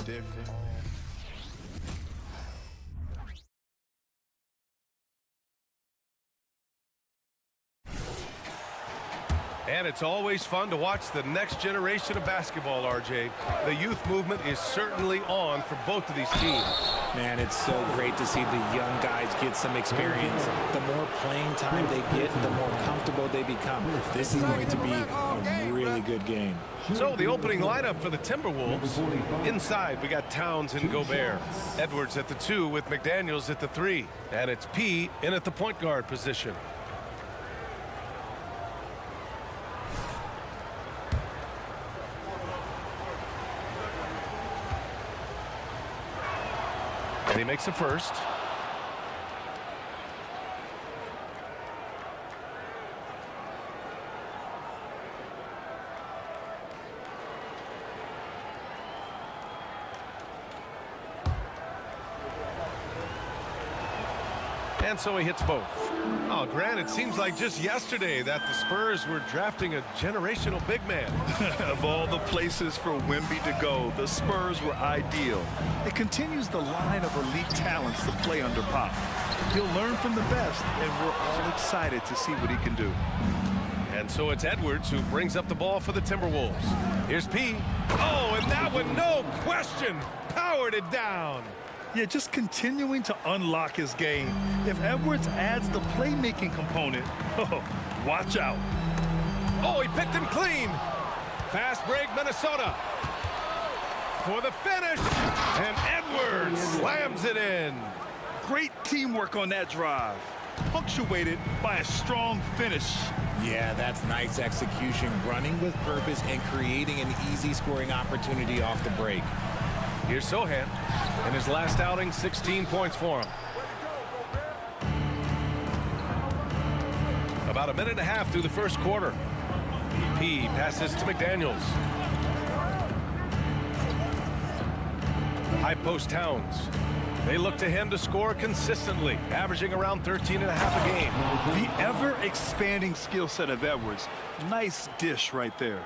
different. And it's always fun to watch the next generation of basketball, RJ. The youth movement is certainly on for both of these teams. Man, it's so great to see the young guys get some experience. The more playing time they get, the more comfortable they become. This is going to be a really good game. So the opening lineup for the Timberwolves. Inside, we got Towns and Gobert. Edwards at the 2 with McDaniels at the 3. And it's P in at the point guard position. And he makes the first. And so he hits both. Oh, Grant, it seems like just yesterday that the Spurs were drafting a generational big man. Of all the places for Wemby to go, the Spurs were ideal. It continues the line of elite talents to play under Pop. He'll learn from the best, and we're all excited to see what he can do. And so it's Edwards who brings up the ball for the Timberwolves. Here's P. Oh, and that one, no question, powered it down. Yeah, just continuing to unlock his game. If Edwards adds the playmaking component, oh, watch out. Oh, he picked him clean. Fast break, Minnesota. For the finish. And Edwards slams it in. Great teamwork on that drive. Punctuated by a strong finish. Yeah, that's nice execution, running with purpose and creating an easy scoring opportunity off the break. Here's Sohan. In his last outing, 16 points for him. About a minute and a half through the first quarter. P passes to McDaniels. High post Towns. They look to him to score consistently, averaging around 13 and a half a game. The ever-expanding skill set of Edwards. Nice dish right there.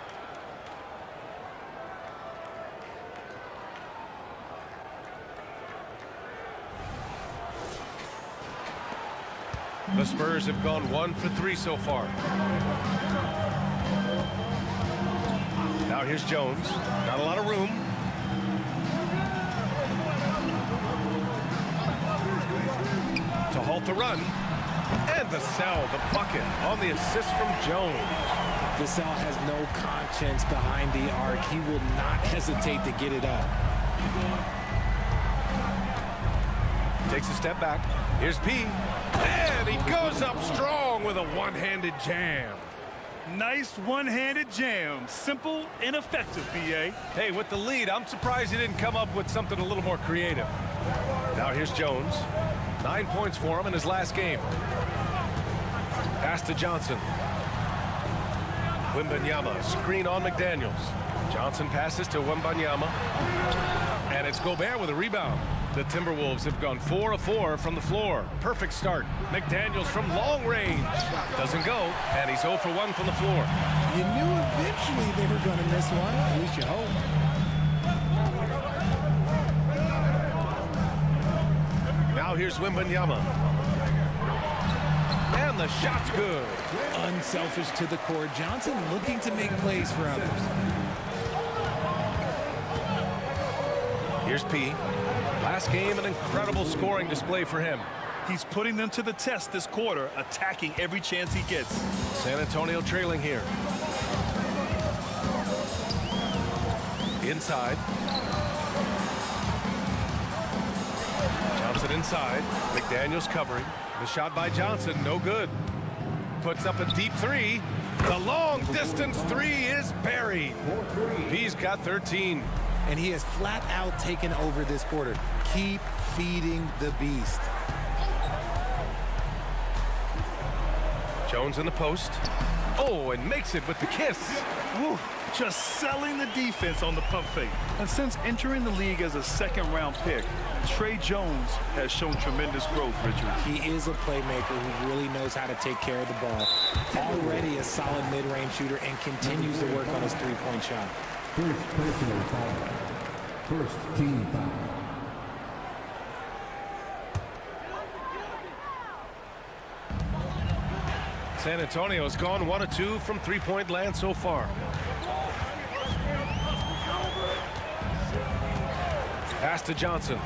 The Spurs have gone 1 for 3 so far. Now here's Jones. Not a lot of room. To halt the run. And the sell, the bucket on the assist from Jones. Vassell has no conscience behind the arc. He will not hesitate to get it up. Takes a step back. Here's P. And he goes up strong with a one-handed jam. Nice one-handed jam. Simple and effective, B.A. Hey, with the lead, I'm surprised he didn't come up with something a little more creative. Now here's Jones. 9 points for him in his last game. Pass to Johnson. Wembanyama, screen on McDaniels. Johnson passes to Wembanyama. And it's Gobert with a rebound. The Timberwolves have gone 4 of 4 from the floor. Perfect start. McDaniels from long range. Doesn't go, and he's 0 for 1 from the floor. You knew eventually they were going to miss one. At least you hope. Now here's Wembanyama. And the shot's good. Unselfish to the core. Johnson looking to make plays for others. Here's P. Last game, an incredible scoring display for him. He's putting them to the test this quarter, attacking every chance he gets. San Antonio trailing here. Inside. Johnson inside. McDaniels covering. The shot by Johnson, no good. Puts up a deep 3. The long distance 3 is buried. P's got 13. And he has flat out taken over this quarter. Keep feeding the beast. Jones in the post. Oh, and makes it with the kiss. Woo, just selling the defense on the pump fake. And since entering the league as a second-round pick, Trey Jones has shown tremendous growth, Richard. He is a playmaker who really knows how to take care of the ball. Already a solid mid-range shooter and continues to work on his three-point shot. First team foul. San Antonio's gone 1 of 2 from three-point land so far. Pass to Johnson.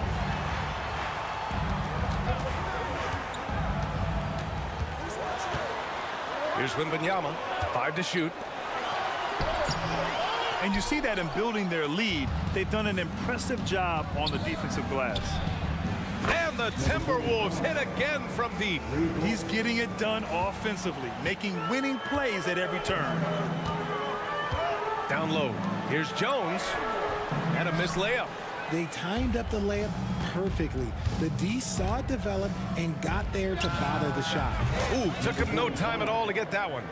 Here's Wembanyama. 5 to shoot. And you see that in building their lead, they've done an impressive job on the defensive glass. And the Timberwolves hit again from deep. He's getting it done offensively, making winning plays at every turn. Down low. Here's Jones. And a missed layup. They timed up the layup perfectly. The D saw it develop and got there to bother the shot. Ooh, took him no time at all to get that one.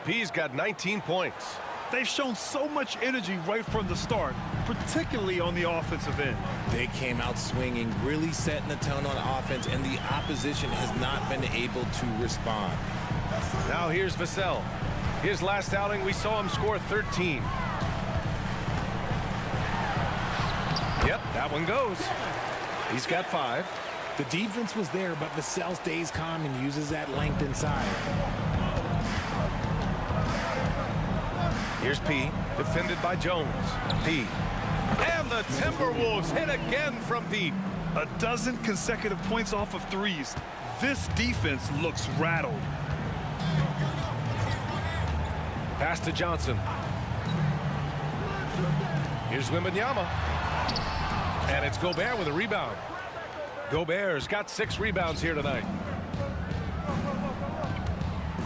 P's got 19 points. They've shown so much energy right from the start, particularly on the offensive end. They came out swinging, really setting the tone on offense, and the opposition has not been able to respond. Now here's Vassell. His last outing, we saw him score 13. Yep, that one goes. He's got 5. The defense was there, but Vassell stays calm and uses that length inside. Here's P, defended by Jones. P. And the Timberwolves hit again from deep. A dozen consecutive points off of threes. This defense looks rattled. Pass to Johnson. Here's Wembanyama. And it's Gobert with a rebound. Gobert's got 6 rebounds here tonight.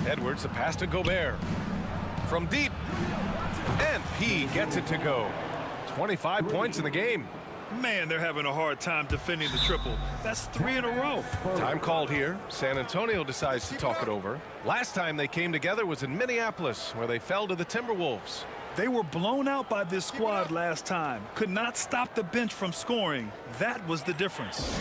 Edwards, the pass to Gobert. From deep. And P gets it to go. 25 points in the game. Man, they're having a hard time defending the triple. That's 3 in a row. Time called here. San Antonio decides to talk it over. Last time they came together was in Minneapolis, where they fell to the Timberwolves. They were blown out by this squad last time. Could not stop the bench from scoring. That was the difference.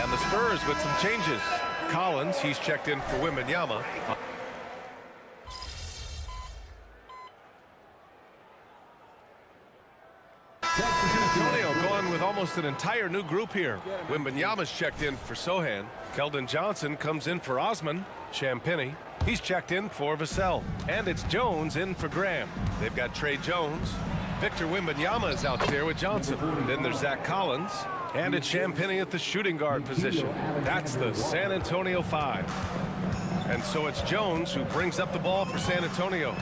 And the Spurs with some changes. Collins, he's checked in for Wembanyama. Antonio going with almost an entire new group here. Wembanyama's checked in for Sohan. Keldon Johnson comes in for Osman. Champagnie, he's checked in for Vassell. And it's Jones in for Graham. They've got Trey Jones. Victor Wembanyama is out there with Johnson. Then there's Zach Collins. And it's Champagnie at the shooting guard position. That's the San Antonio 5. And so it's Jones who brings up the ball for San Antonio.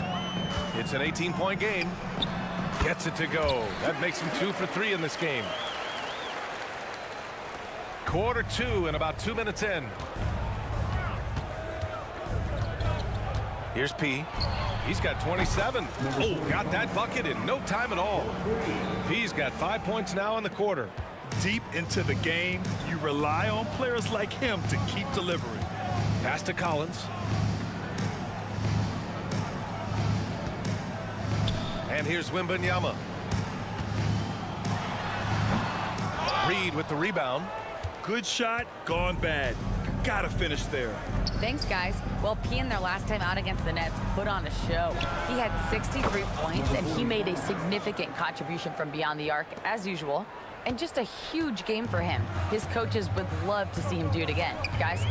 It's an 18-point game. Gets it to go. That makes him 2 for 3 in this game. Quarter 2 and about 2 minutes in. Here's P. He's got 27. Oh, got that bucket in no time at all. P's got 5 points now in the quarter. Deep into the game, you rely on players like him to keep delivering. Pass to Collins. And here's Wembanyama. Reed with the rebound. Good shot, gone bad. Gotta finish there. Thanks, guys. Well, P in their last time out against the Nets put on a show. He had 63 points, and he made a significant contribution from beyond the arc, as usual. And just a huge game for him. His coaches would love to see him do it again. Guys?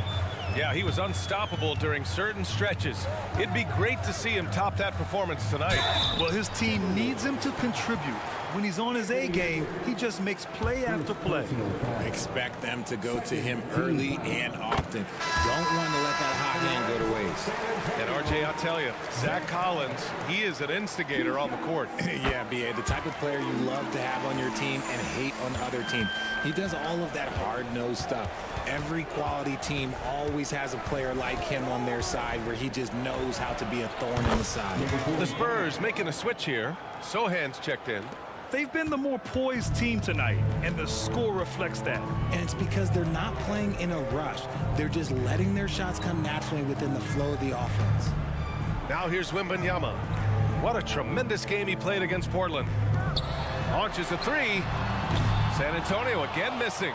Yeah, he was unstoppable during certain stretches. It'd be great to see him top that performance tonight. Well, his team needs him to contribute. When he's on his A game, he just makes play after play. Expect them to go to him early and often. Don't want to let that hot hand go to waste. And RJ, I'll tell you, Zach Collins, he is an instigator on the court. Yeah, B.A., the type of player you love to have on your team and hate on other teams. He does all of that hard-nosed stuff. Every quality team always has a player like him on their side where he just knows how to be a thorn in the side. The Spurs making a switch here. Sohan's checked in. They've been the more poised team tonight, and the score reflects that. And it's because they're not playing in a rush. They're just letting their shots come naturally within the flow of the offense. Now here's Wembanyama. What a tremendous game he played against Portland. Launches a 3. San Antonio again missing.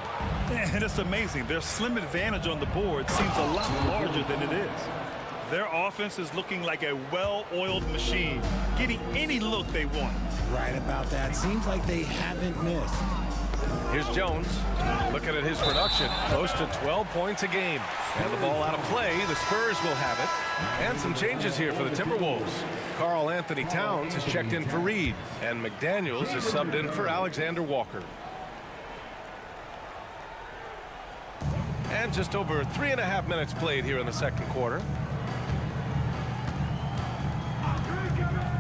And it's amazing. Their slim advantage on the board seems a lot larger than it is. Their offense is looking like a well-oiled machine, getting any look they want. Right about that. Seems like they haven't missed. Here's Jones. Looking at his production, close to 12 points a game. And the ball out of play. The Spurs will have it. And some changes here for the Timberwolves. Karl Anthony Towns has checked in for Reed. And McDaniels is subbed in for Alexander Walker. And just over 3.5 minutes played here in the second quarter.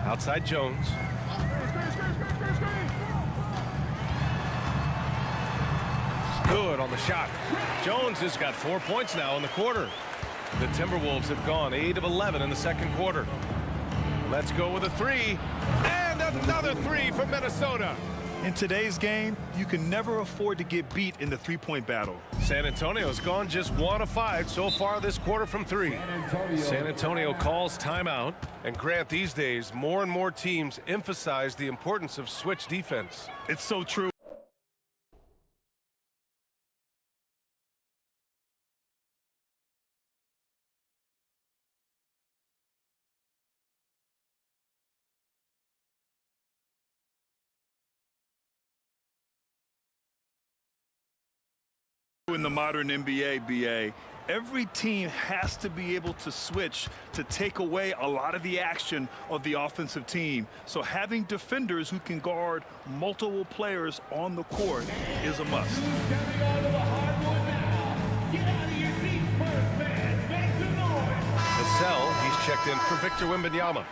Outside Jones. Good on the shot. Jones has got 4 points now in the quarter. The Timberwolves have gone 8 of 11 in the second quarter. Let's go with a three. And another three from Minnesota. In today's game, you can never afford to get beat in the three-point battle. San Antonio's gone just 1 of 5 so far this quarter from 3. San Antonio calls timeout. And Grant, these days, more and more teams emphasize the importance of switch defense. It's so true. In the modern NBA, BA, every team has to be able to switch to take away a lot of the action of the offensive team. So having defenders who can guard multiple players on the court is a must. Vassell, he's checked in for Victor Wembanyama.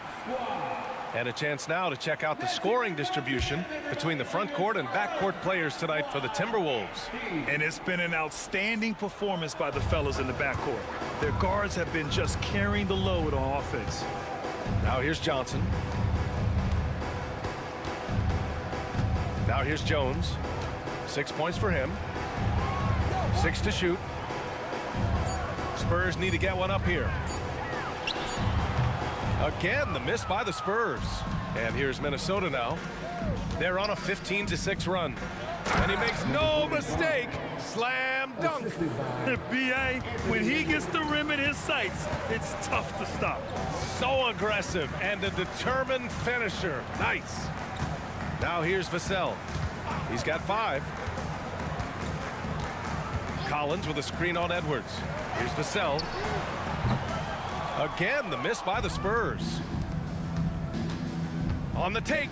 And a chance now to check out the scoring distribution between the front court and back court players tonight for the Timberwolves. And it's been an outstanding performance by the fellas in the backcourt. Their guards have been just carrying the load on offense. Now here's Johnson. Now here's Jones. 6 points for him. 6 to shoot. Spurs need to get one up here. Again, the miss by the Spurs. And here's Minnesota now. They're on a 15-6 run. And he makes no mistake. Slam dunk. BA, when he gets the rim in his sights, it's tough to stop. So aggressive and a determined finisher. Nice. Now here's Vassell. He's got 5. Collins with a screen on Edwards. Here's Vassell. Again, the miss by the Spurs. On the take.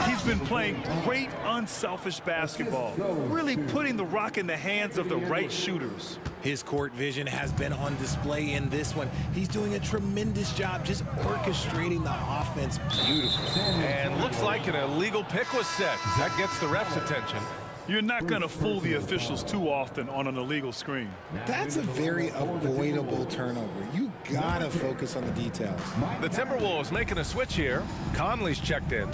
He's been playing great unselfish basketball, really putting the rock in the hands of the right shooters. His court vision has been on display in this one. He's doing a tremendous job just orchestrating the offense beautifully. And looks like an illegal pick was set. That gets the ref's attention. You're not going to fool the officials too often on an illegal screen. That's a very avoidable turnover. You gotta focus on the details. The Timberwolves making a switch here. Conley's checked in.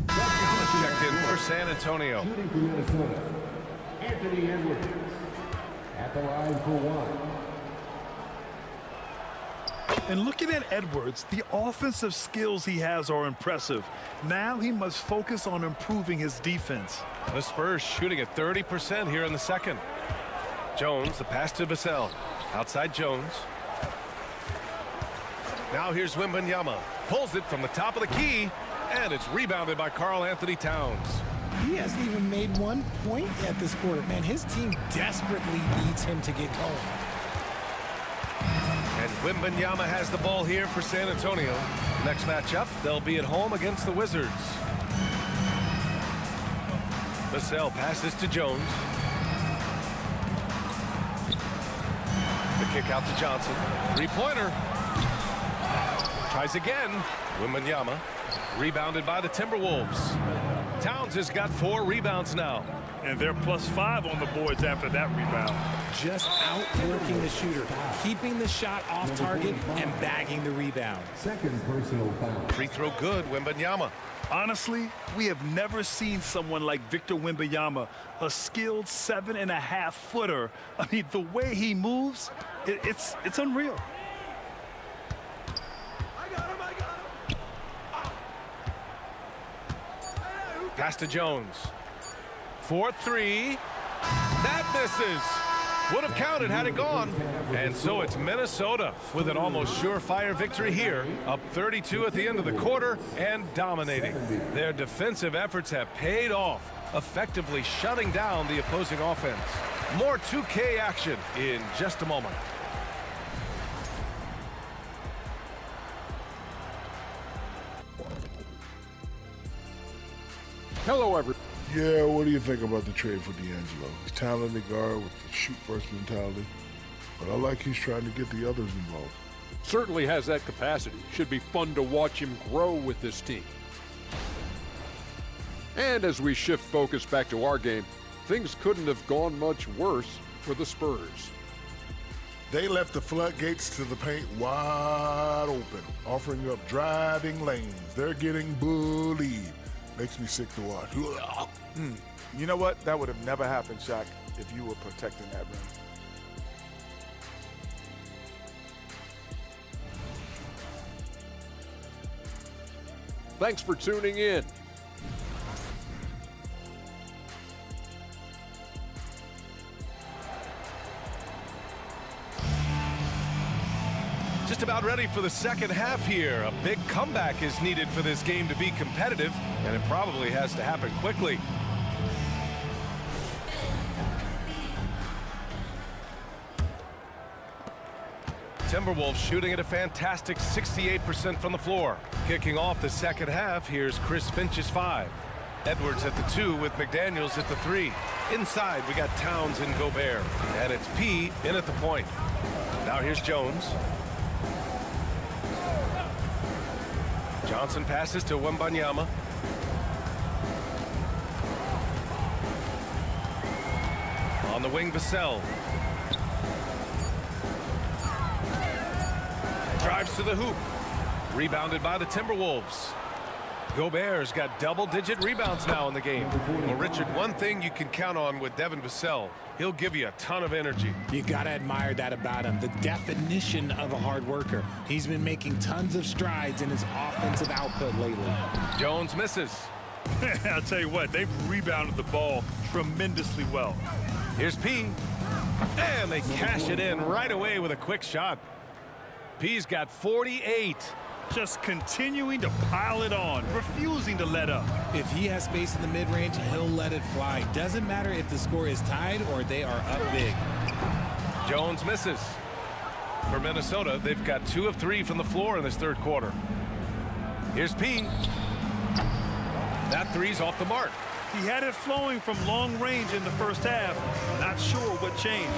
Checked in for San Antonio. Shooting for Minnesota, Anthony Edwards at the line for 1. And looking at Edwards, the offensive skills he has are impressive. Now he must focus on improving his defense. The Spurs shooting at 30% here in the second. Jones, the pass to Vassell. Outside Jones. Now here's Wembanyama. Pulls it from the top of the key, and it's rebounded by Karl Anthony Towns. He hasn't even made 1 point yet this quarter. Man, his team desperately needs him to get going. And Wembanyama has the ball here for San Antonio. Next matchup, they'll be at home against the Wizards. Vassell passes to Jones. The kick out to Johnson. Three-pointer. Tries again. Wembanyama. Rebounded by the Timberwolves. Towns has got 4 rebounds now. And they're +5 on the boards after that rebound. Just outworking the shooter, keeping the shot off target and bagging the rebound. Second personal foul. Free throw good, Wembanyama. Honestly, we have never seen someone like Victor Wembanyama, a skilled 7.5-footer. I mean, the way he moves, it's unreal. Pass to Jones. 4-3. That misses. Would have counted had it gone. And so it's Minnesota with an almost surefire victory here, up 32 at the end of the quarter and dominating. Their defensive efforts have paid off, effectively shutting down the opposing offense. More 2K action in just a moment. Hello, everyone. Yeah, what do you think about the trade for D'Angelo? He's a talented guard with the shoot-first mentality, but I like he's trying to get the others involved. Certainly has that capacity. Should be fun to watch him grow with this team. And as we shift focus back to our game, things couldn't have gone much worse for the Spurs. They left the floodgates to the paint wide open, offering up driving lanes. They're getting bullied. Makes me sick to watch. You know what? That would have never happened, Shaq, if you were protecting that rim. Thanks for tuning in. Just about ready for the second half here. A big comeback is needed for this game to be competitive, and it probably has to happen quickly. Timberwolves shooting at a fantastic 68% from the floor. Kicking off the second half, here's Chris Finch's 5. Edwards at the 2 with McDaniels at the 3. Inside, we got Towns and Gobert. And it's P in at the point. Now here's Jones. Johnson passes to Wembanyama. On the wing, Vassell. Drives to the hoop. Rebounded by the Timberwolves. Gobert's got double-digit rebounds now in the game. Well, Richard, one thing you can count on with Devin Vassell, he'll give you a ton of energy. You gotta admire that about him. The definition of a hard worker. He's been making tons of strides in his offensive output lately. Jones misses. I'll tell you what, they've rebounded the ball tremendously well. Here's P. And they cash it in right away with a quick shot. P's got 48. Just continuing to pile it on, refusing to let up. If he has space in the mid-range, he'll let it fly. Doesn't matter if the score is tied or they are up big. Jones misses. For Minnesota, they've got 2 of 3 from the floor in this third quarter. Here's P. That three's off the mark. He had it flowing from long range in the first half. Not sure what changed.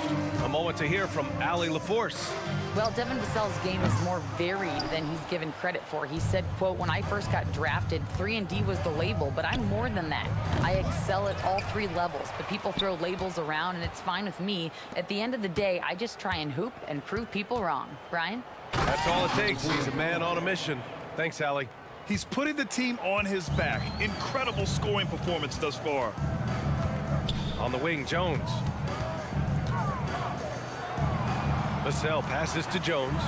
A moment to hear from Allie LaForce. Well, Devin Vassell's game is more varied than he's given credit for. He said, quote, "When I first got drafted, 3-and-D was the label, but I'm more than that. I excel at all 3 levels, but people throw labels around, and it's fine with me. At the end of the day, I just try and hoop and prove people wrong." Brian? That's all it takes. He's a man on a mission. Thanks, Allie. He's putting the team on his back. Incredible scoring performance thus far. On the wing, Jones. Vassell passes to Jones.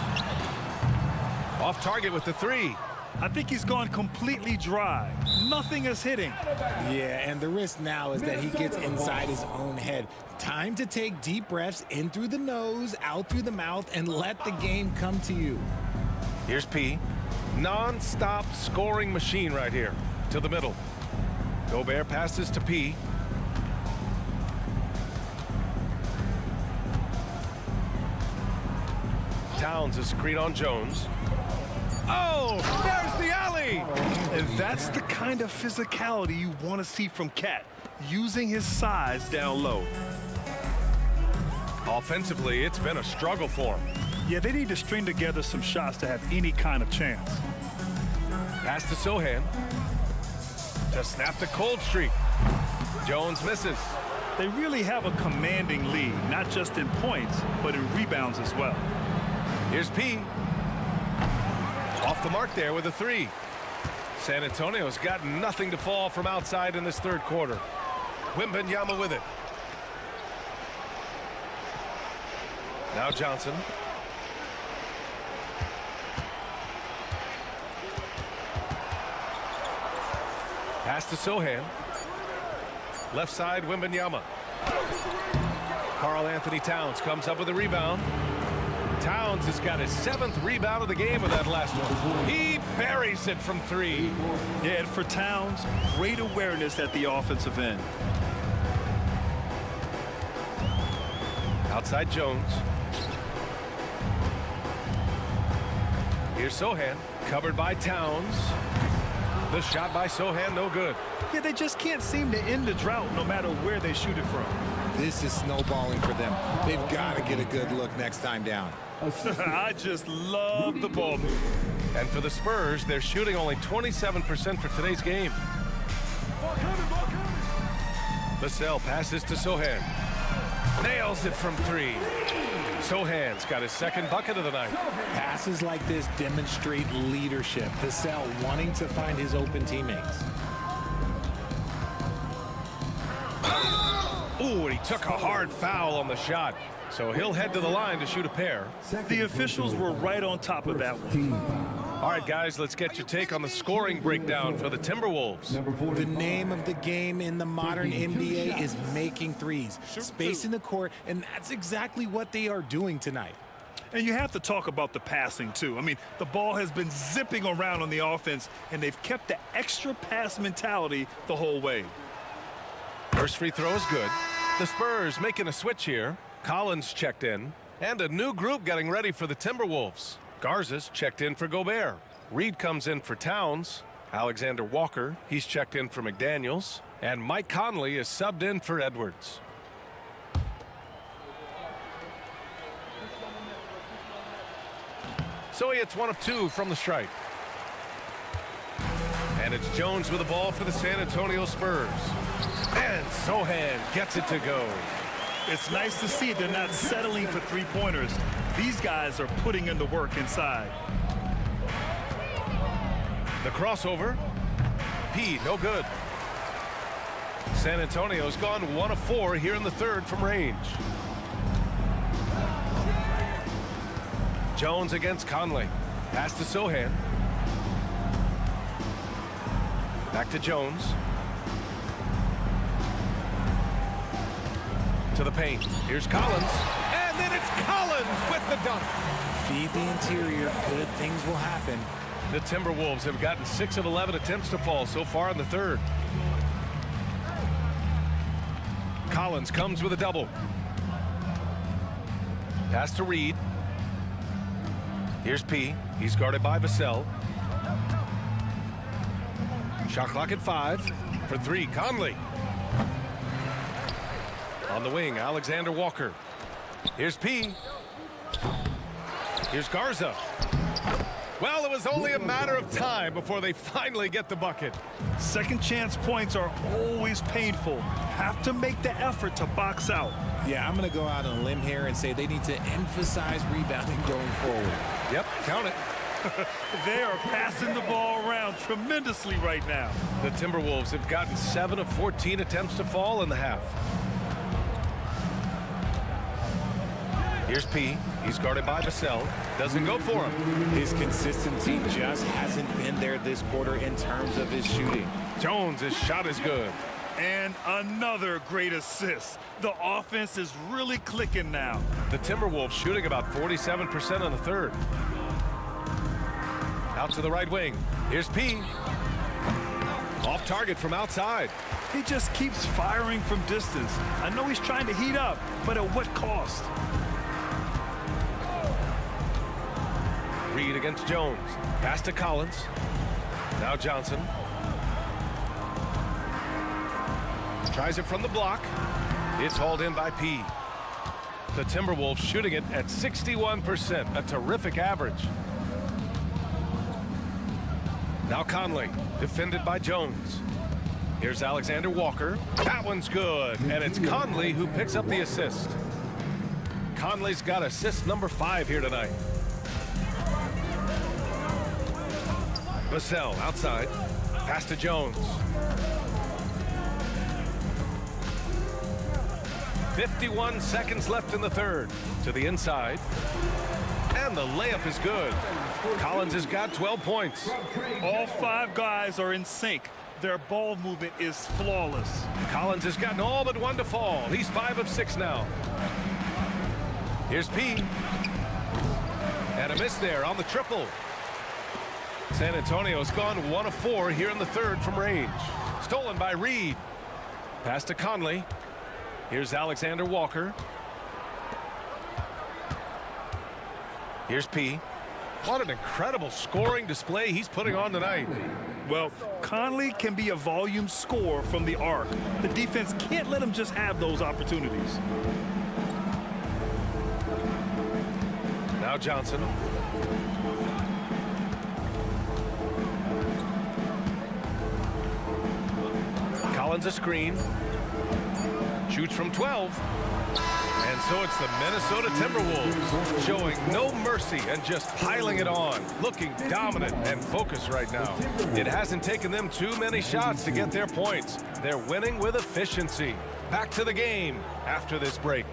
Off target with the 3. I think he's gone completely dry. Nothing is hitting. Yeah, and the risk now is that he gets inside his own head. Time to take deep breaths in through the nose, out through the mouth, and let the game come to you. Here's P. Non-stop scoring machine right here. To the middle. Gobert passes to P. Towns a screen on Jones. Oh, there's the alley! And that's the kind of physicality you want to see from Cat, using his size down low. Offensively, it's been a struggle for him. Yeah, they need to string together some shots to have any kind of chance. Pass to Sohan. To snap the cold streak. Jones misses. They really have a commanding lead, not just in points, but in rebounds as well. Here's P. Off the mark there with a 3. San Antonio's got nothing to fall from outside in this third quarter. Wembanyama with it. Now Johnson. Pass to Sohan. Left side, Wembanyama. Karl Anthony Towns comes up with a rebound. Towns has got his 7th rebound of the game with that last one. He buries it from 3. Yeah, and for Towns, great awareness at the offensive end. Outside Jones. Here's Sohan, covered by Towns. The shot by Sohan, no good. Yeah, they just can't seem to end the drought no matter where they shoot it from. This is snowballing for them. They've got to get a good look next time down. I just love the ball move. And for the Spurs, they're shooting only 27% for today's game. Vassell passes to Sohan. Nails it from 3. Sohan's got his 2nd bucket of the night. Passes like this demonstrate leadership. Vassell wanting to find his open teammates. Ooh, and he took a hard foul on the shot. So he'll head to the line to shoot a pair. The officials were right on top of that one. All right, guys, let's get your take on the scoring breakdown for the Timberwolves. The name of the game in the modern NBA is making threes, spacing the court, and that's exactly what they are doing tonight. And you have to talk about the passing, too. I mean, the ball has been zipping around on the offense, and they've kept the extra pass mentality the whole way. First free throw is good. The Spurs making a switch here. Collins checked in. And a new group getting ready for the Timberwolves. Garza's checked in for Gobert. Reed comes in for Towns. Alexander Walker, he's checked in for McDaniels. And Mike Conley is subbed in for Edwards. So he hits 1 of 2 from the stripe. And it's Jones with the ball for the San Antonio Spurs. And Sohan gets it to go. It's nice to see they're not settling for three-pointers. These guys are putting in the work inside. The crossover. P, no good. San Antonio's gone 1 of 4 here in the 3rd from range. Jones against Conley. Pass to Sohan. Back to Jones. To the paint. Here's Collins. And then it's Collins with the dunk. Feed the interior. Good things will happen. The Timberwolves have gotten 6 of 11 attempts to fall so far in the 3rd. Collins comes with a double. Pass to Reed. Here's P. He's guarded by Vassell. Shot clock at 5. For 3, Conley. On the wing, Alexander Walker. Here's P. Here's Garza. Well, it was only a matter of time before they finally get the bucket. Second chance points are always painful. Have to make the effort to box out. Yeah, I'm going to go out on a limb here and say they need to emphasize rebounding going forward. Yep, count it. They are passing the ball around tremendously right now. The Timberwolves have gotten 7 of 14 attempts to fall in the half. Here's P. He's guarded by Vassell. Doesn't go for him. His consistency just hasn't been there this quarter in terms of his shooting. Jones, his shot is good. And another great assist. The offense is really clicking now. The Timberwolves shooting about 47% on the 3rd. Out to the right wing. Here's P. Off target from outside. He just keeps firing from distance. I know he's trying to heat up, but at what cost? Reed against Jones. Pass to Collins. Now Johnson. Tries it from the block. It's hauled in by P. The Timberwolves shooting it at 61%, a terrific average. Now Conley, defended by Jones. Here's Alexander Walker. That one's good, and it's Conley who picks up the assist. Conley's got assist number 5 here tonight. Vassell outside. Pass to Jones. 51 seconds left in the 3rd. To the inside. And the layup is good. Collins has got 12 points. All 5 guys are in sync. Their ball movement is flawless. Collins has gotten all but one to fall. He's 5 of 6 now. Here's P. And a miss there on the triple. San Antonio's gone 1 of 4 here in the third from range. Stolen by Reed. Pass to Conley. Here's Alexander Walker. Here's P. What an incredible scoring display he's putting on tonight. Well, Conley can be a volume scorer from the arc. The defense can't let him just have those opportunities. Now Johnson. Collins a screen. Shoots from 12. And so it's the Minnesota Timberwolves showing no mercy and just piling it on, looking dominant and focused right now. It hasn't taken them too many shots to get their points. They're winning with efficiency. Back to the game after this break.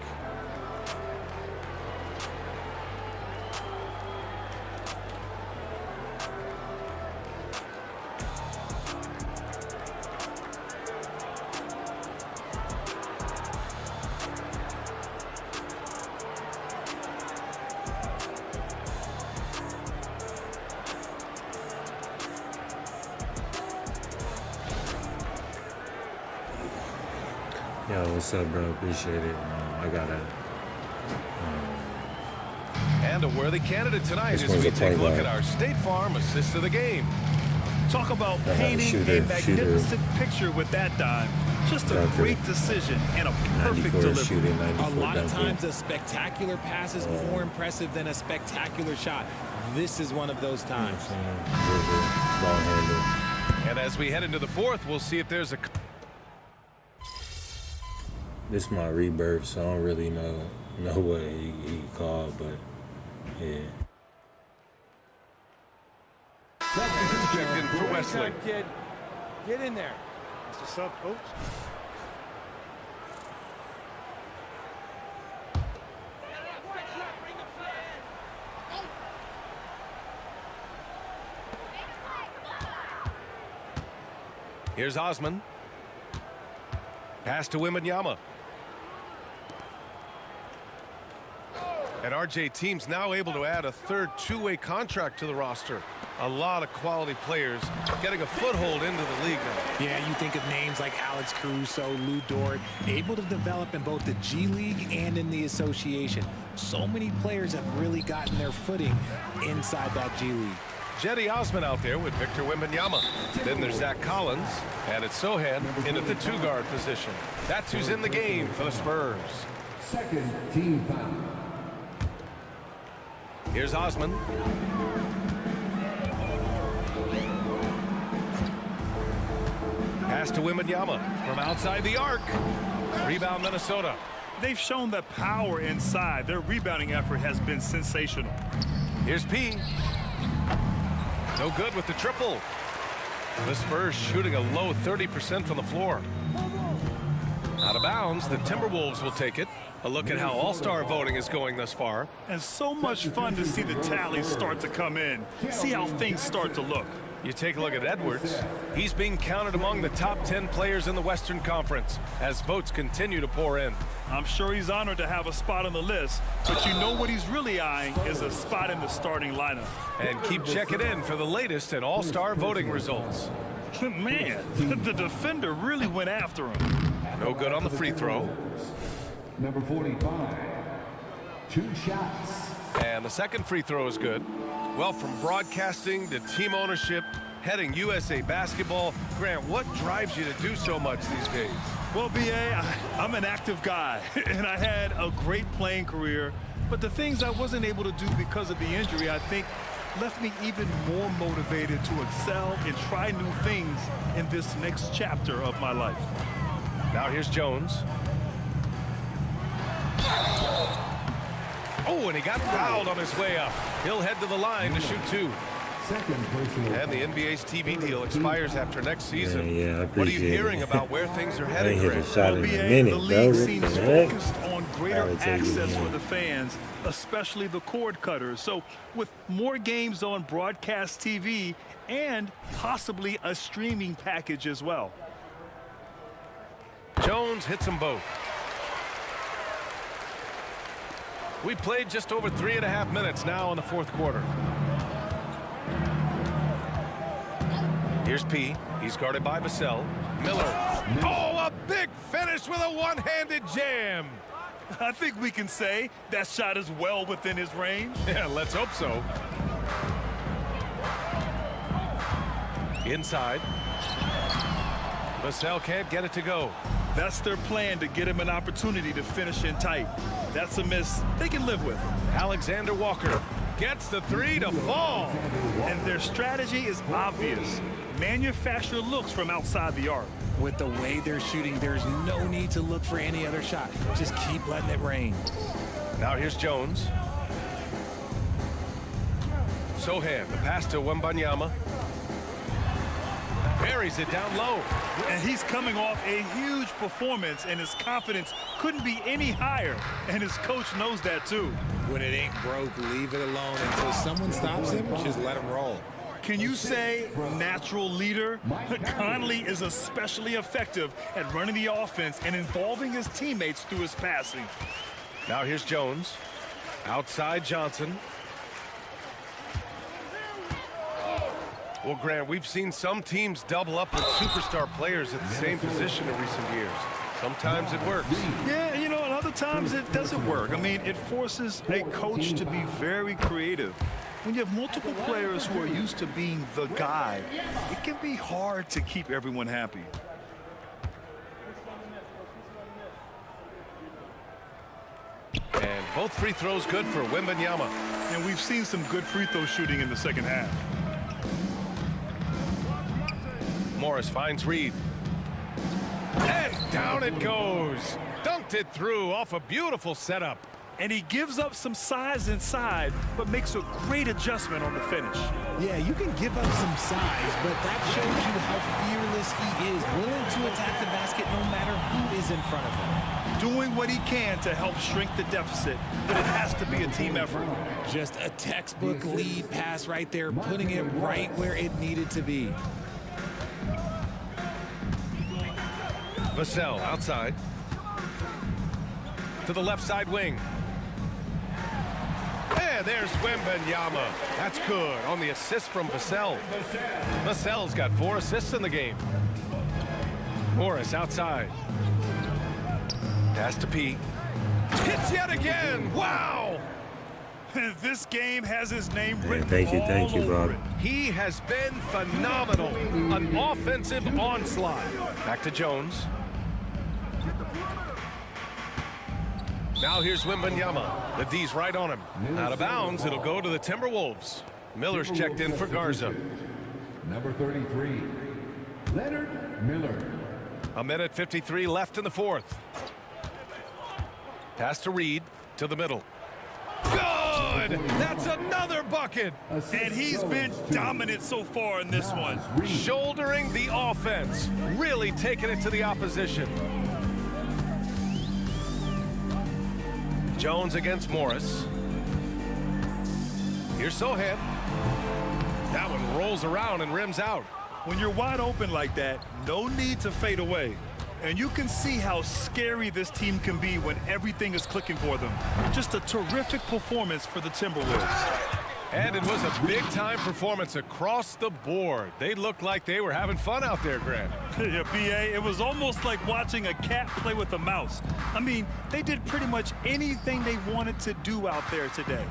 Yo, what's up, bro? Appreciate it. I gotta. And a worthy candidate tonight as we take a look at our State Farm assist of the game. Talk about painting a magnificent picture with that dime. Just a great decision and a perfect delivery. A lot of times a spectacular pass is more impressive than a spectacular shot. This is one of those times. And as we head into the fourth, we'll see if there's a... This is my rebirth, so I don't really know what he called, but yeah. Checked in for Wesley. Kid, get in there. What's up, coach? Here's Osman. Pass to Wembanyama. And RJ team's now able to add a third two-way contract to the roster. A lot of quality players getting a foothold into the league now. Yeah, you think of names like Alex Caruso, Lou Dort, able to develop in both the G League and in the association. So many players have really gotten their footing inside that G League. Jetty Osman out there with Victor Wembanyama. Then there's Zach Collins, and it's Sohan in at the two-guard position. That's who's in the game for the Spurs. Second team foul. Here's Osman. Pass to Wembanyama from outside the arc. Rebound Minnesota. They've shown the power inside. Their rebounding effort has been sensational. Here's P. No good with the triple. The Spurs shooting a low 30% from the floor. Out of bounds, the Timberwolves will take it. A look at how all-star voting is going thus far. And so much fun to see the tallies start to come in. See how things start to look. You take a look at Edwards. He's being counted among the top 10 players in the Western Conference as votes continue to pour in. I'm sure he's honored to have a spot on the list, but you know what he's really eyeing is a spot in the starting lineup. And keep checking in for the latest in all-star voting results. Man, the defender really went after him. No good on the free throw. Number 45. 2 shots. And the second free throw is good. Well, from broadcasting to team ownership, heading USA basketball, Grant, what drives you to do so much these days? Well, B.A., I'm an active guy, and I had a great playing career, but the things I wasn't able to do because of the injury, I think, left me even more motivated to excel and try new things in this next chapter of my life. Now here's Jones. Oh, and he got fouled on his way up. He'll head to the line to shoot 2. Second personal And the NBA's TV deal expires after next season. Yeah, I What are you appreciate hearing it. about where things are I headed, ain't hit a Grant? shot in a NBA, minute, the bro. league What seems the heck? focused on greater Gotta take it access easy. for the fans, especially the cord cutters. So with more games on broadcast TV and possibly a streaming package as well. Jones hits them both. We played just over 3.5 minutes now in the fourth quarter. Here's P. He's guarded by Vassell. Miller. Oh, a big finish with a one-handed jam. I think we can say that shot is well within his range. Yeah, let's hope so. Inside. Vassell can't get it to go. That's their plan, to get him an opportunity to finish in tight. That's a miss they can live with. Alexander Walker gets the three to fall. And their strategy is obvious. Manufacture looks from outside the arc. With the way they're shooting, there's no need to look for any other shot. Just keep letting it rain. Now here's Jones. Sohan, the pass to Wembanyama. Buries it down low. And he's coming off a huge performance, and his confidence couldn't be any higher. And his coach knows that too. When it ain't broke, leave it alone until someone stops him. Just let him roll. Can you say natural leader? Conley is especially effective at running the offense and involving his teammates through his passing. Now here's Jones. Outside Johnson. Well, Grant, we've seen some teams double up with superstar players at the same position in recent years. Sometimes it works. Yeah, you know, and other times it doesn't work. I mean, it forces a coach to be very creative. When you have multiple players who are used to being the guy, it can be hard to keep everyone happy. And both free throws good for Wembanyama. And we've seen some good free throw shooting in the second half. Morris finds Reed. And down it goes. Dunked it through off a beautiful setup. And he gives up some size inside, but makes a great adjustment on the finish. Yeah, you can give up some size, but that shows you how fearless he is, willing to attack the basket no matter who is in front of him. Doing what he can to help shrink the deficit, but it has to be a team effort. Just a textbook lead pass right there, putting it right where it needed to be. Vassell outside. To the left side wing. And there's Wembanyama. That's good on the assist from Vassell. Vassell's got 4 assists in the game. Morris outside. Pass to P. Hits yet again. Wow. This game has his name written Thank you, all over Bob. it. He has been phenomenal. An offensive onslaught. Back to Jones. Now here's Wembanyama. The D's right on him. Out of bounds, it'll go to the Timberwolves. Miller's checked in for Garza. Number 33, Leonard Miller. 1:53 left in the fourth. Pass to Reed to the middle. Good! That's another bucket! And he's been dominant so far in this one. Shouldering the offense. Really taking it to the opposition. Jones against Morris. Here's Sohan. That one rolls around and rims out. When you're wide open like that, no need to fade away. And you can see how scary this team can be when everything is clicking for them. Just a terrific performance for the Timberwolves. And it was a big-time performance across the board. They looked like they were having fun out there, Grant. Yeah, B.A., it was almost like watching a cat play with a mouse. I mean, they did pretty much anything they wanted to do out there today.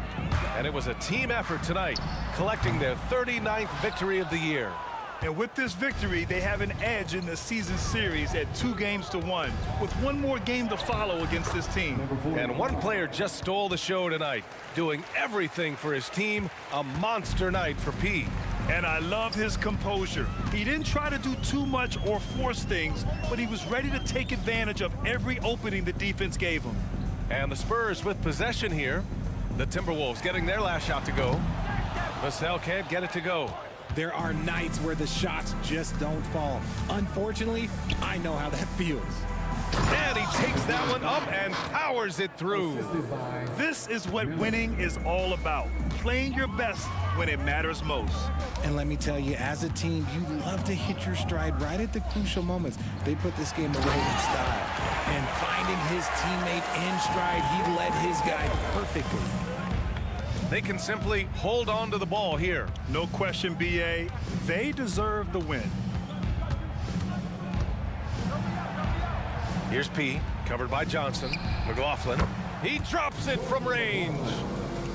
And it was a team effort tonight, collecting their 39th victory of the year. And with this victory, they have an edge in the season series at 2-1, with one more game to follow against this team. And one player just stole the show tonight, doing everything for his team. A monster night for P. And I love his composure. He didn't try to do too much or force things, but he was ready to take advantage of every opening the defense gave him. And the Spurs with possession here. The Timberwolves getting their last shot to go. Vassell can't get it to go. There are nights where the shots just don't fall. Unfortunately, I know how that feels. And he takes that one up and powers it through. This is what winning is all about. Playing your best when it matters most. And let me tell you, as a team, you love to hit your stride right at the crucial moments. They put this game away in style. And finding his teammate in stride, he led his guy perfectly. They can simply hold on to the ball here. No question, BA. They deserve the win. Here's P, covered by Johnson. McLaughlin, he drops it from range.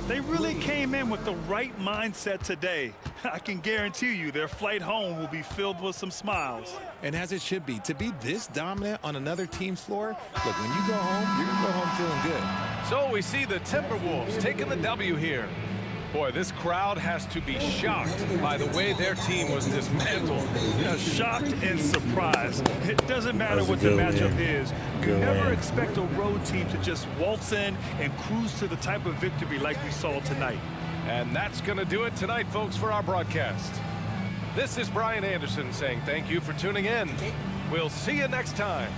They really came in with the right mindset today. I can guarantee you their flight home will be filled with some smiles. And as it should be, to be this dominant on another team's floor, look, when you go home, you're going to go home feeling good. So we see the Timberwolves taking the W here. Boy, this crowd has to be shocked by the way their team was dismantled. Shocked and surprised. It doesn't matter what the matchup is. You never expect a road team to just waltz in and cruise to the type of victory like we saw tonight. And that's going to do it tonight, folks, for our broadcast. This is Brian Anderson saying thank you for tuning in. We'll see you next time.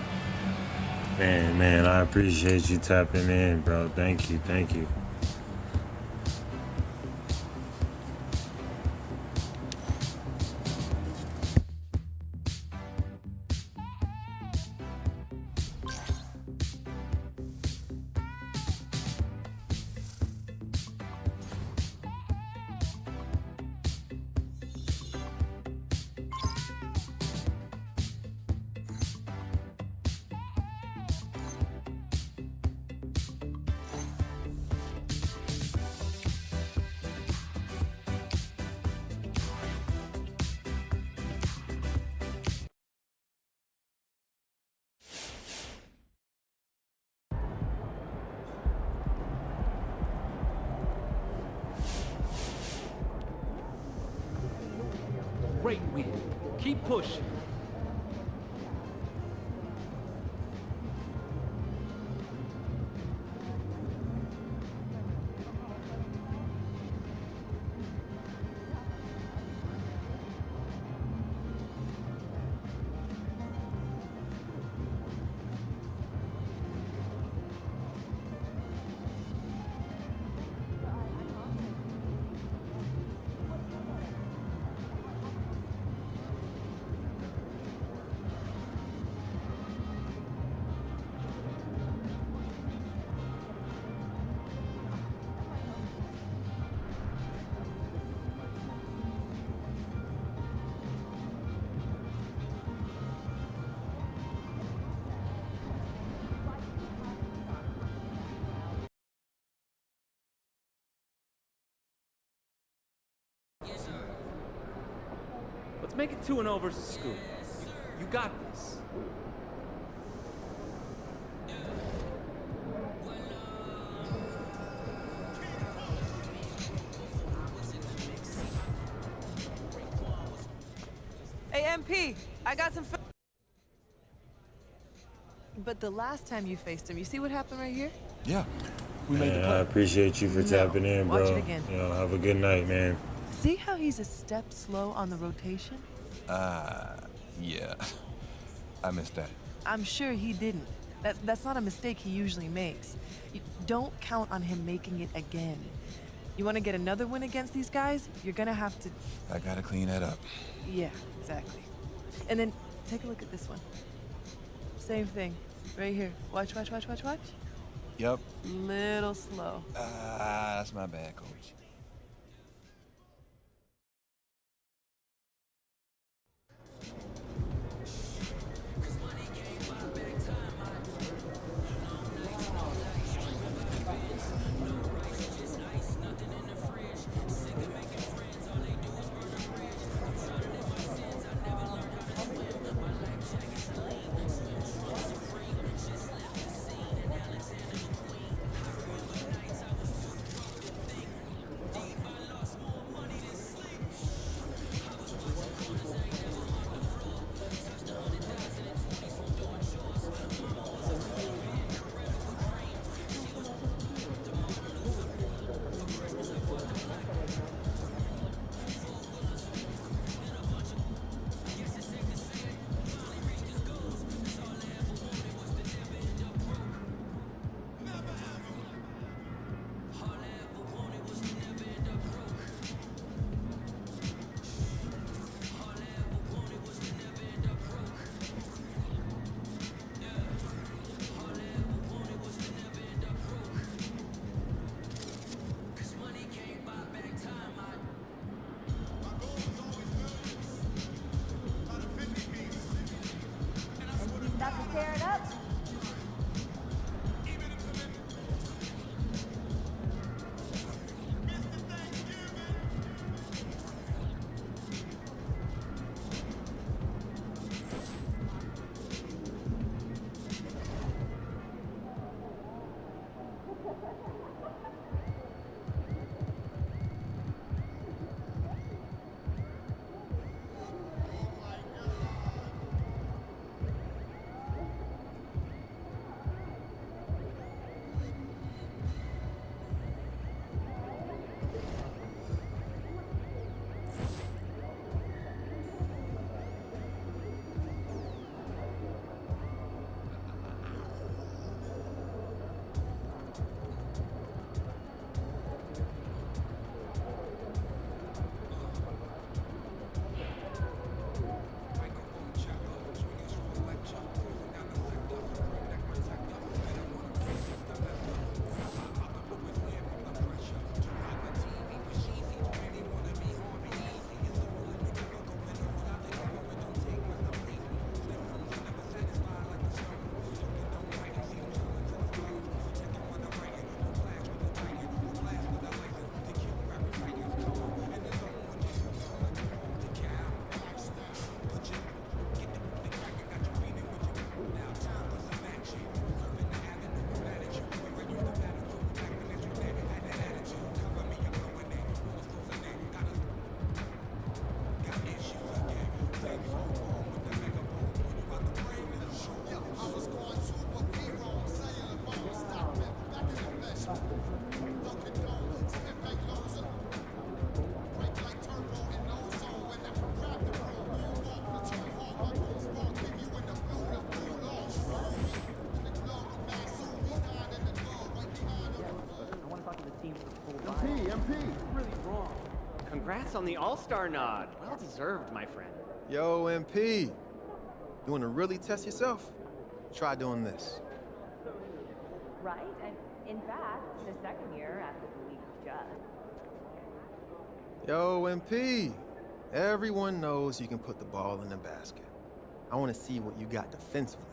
Man, I appreciate you tapping in, bro. Thank you. Great win. Keep pushing. Let's make it 2-0 versus Scoop. You got this. Hey, MP, I got some. But the last time you faced him, you see what happened right here? Yeah, we made the Man, play. I appreciate you for tapping in, bro. Watch it again. You know, have a good night, man. See how he's a step slow on the rotation? Yeah. I missed that. I'm sure he didn't. That's not a mistake he usually makes. You don't count on him making it again. You want to get another win against these guys, you're gonna have to... I gotta clean that up. Yeah, exactly. And then take a look at this one. Same thing. Right here. Watch. Yep. Little slow. That's my bad, coach. Congrats on the All-Star nod. Well deserved, my friend. Yo, MP. You want to really test yourself? Try doing this. Right? And in fact, the second year after the league judge. Yo, MP. Everyone knows you can put the ball in the basket. I want to see what you got defensively.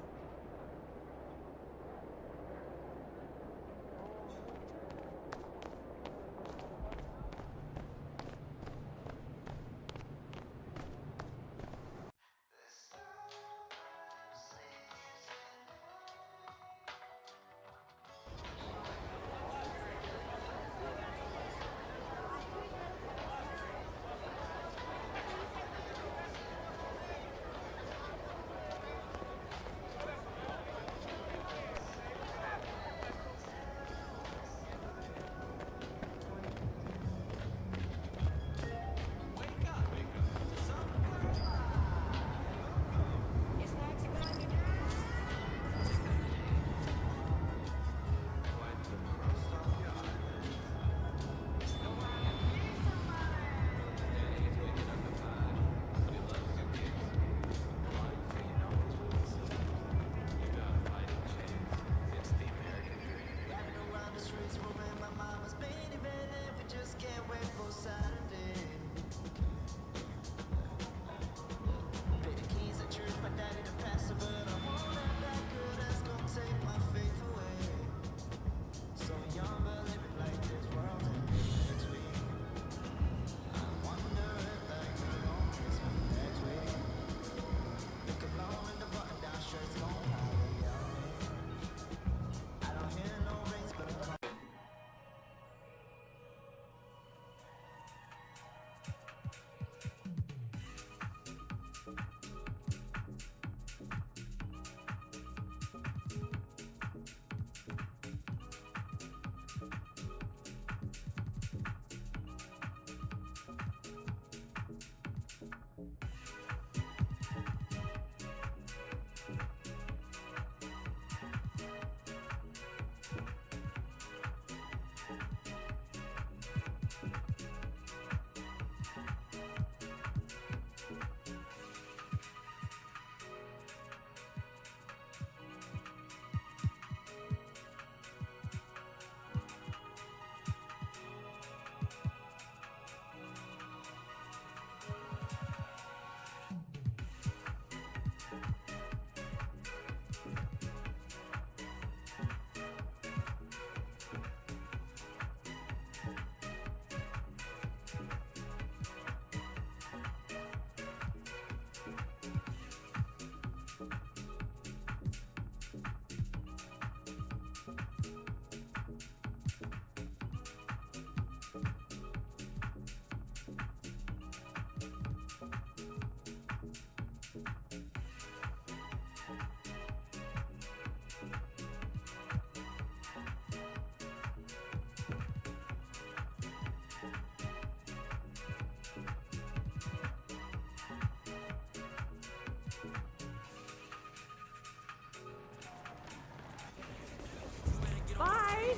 Bye!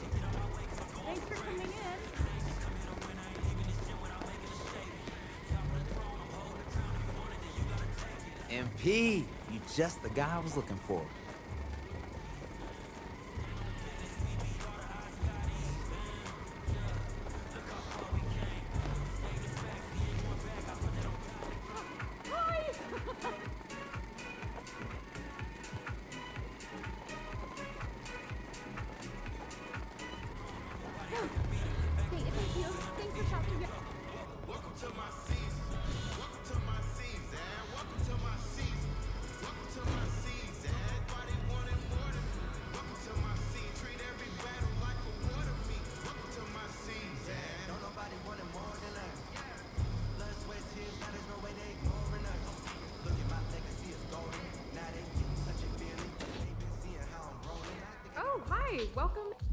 Thanks for coming in. MP, you just the guy I was looking for. Oh, hi, welcome.